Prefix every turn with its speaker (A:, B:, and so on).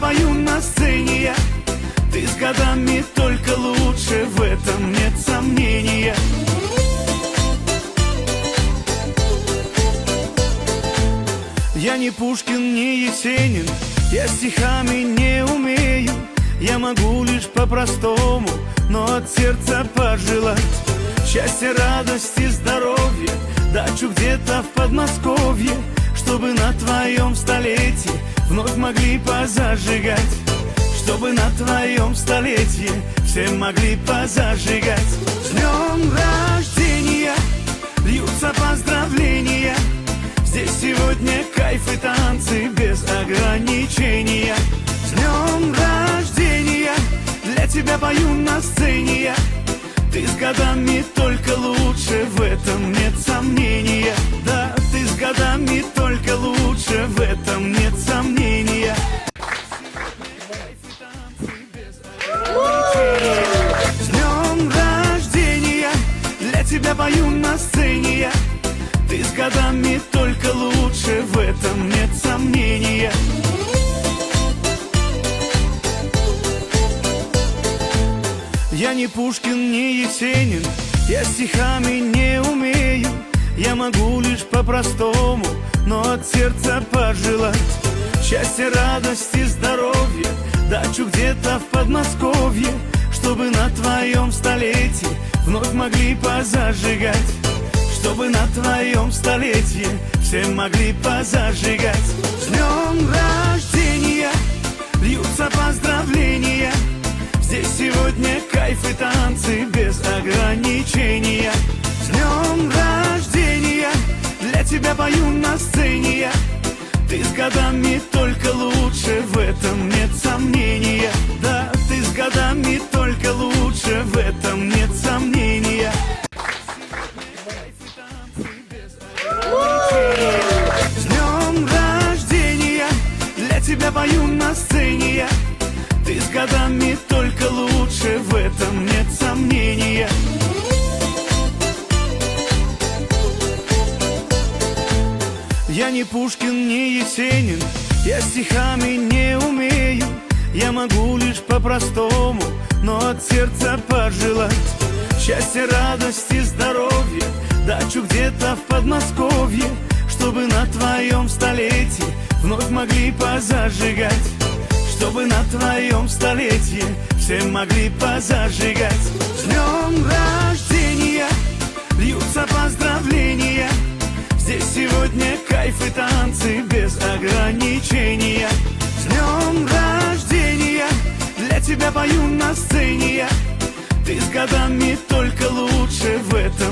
A: пою на сцене я. Ты с годами только лучше, в этом нет сомнения. Я не Пушкин, не Есенин, я стихами не умею. Я могу лишь по-простому, но от сердца пожелать счастья, радости, здоровья, дачу где-то в Подмосковье, чтобы на твоем столетии вновь могли позажигать. Чтобы на твоем столетии все могли позажигать. С днем рождения льются поздравления. Здесь сегодня кайф и танцы без ограничения. С днем рождения для тебя пою на сцене я. Ты с годами только лучше, в этом нет сомнения. Да, ты с годами только лучше, в этом нет сомнения. С днем рождения для тебя пою на сцене я. Ты с годами только лучше, в этом нет сомнения. Я не Пушкин, не Есенин, я стихами не умею. Я могу лишь по-простому, но от сердца пожелать счастья, радости, здоровья, дачу где-то в Подмосковье, чтобы на твоем столетии вновь могли позажигать. Чтобы на твоем столетии все могли позажигать. С днем рождения льются поздравления. Здесь сегодня кайф и танцы без ограничения. С днем рождения для тебя пою на сцене я. Ты с годами только лучше, в этом нет сомнения. Да, ты с годами только лучше, в этом нет сомнения. С днем рождения для тебя пою на сцене я. Ты с годами только лучше, в этом нет сомнения. Я не Пушкин, не Есенин, я стихами не умею. Я могу лишь по-простому, но от сердца пожелать счастья, радости, здоровья, дачу где-то в Подмосковье, чтобы на твоем столетии вновь могли позажигать. Чтобы на твоем столетии все могли позажигать. С днем рождения льются поздравления. Здесь сегодня кайф и танцы без ограничения. С днем рождения для тебя пою на сцене я. Ты с годами только лучше, в этом